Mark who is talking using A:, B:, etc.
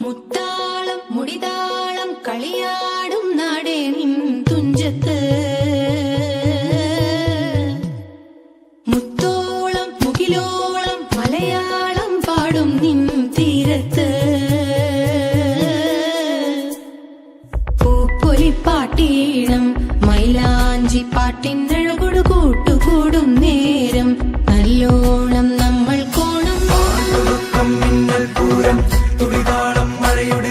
A: മുത്താളം മുടിതാളം കളിയാടും നാടേ നിൻ തുഞ്ചത്ത്, മുത്തോളം മുകിലോളം മലയാളം പാടും നിൻ തീരത്ത്, പൂപ്പൊലിപ്പാട്ടീണം മൈലാഞ്ചി പാട്ടിനഴകൊടു കൂട്ടുകൂടും നേരം നല്ലോണം നമ്മൾ കോണം
B: മിന്നൽ പൂരം തുടിതാളം മഴയുടെ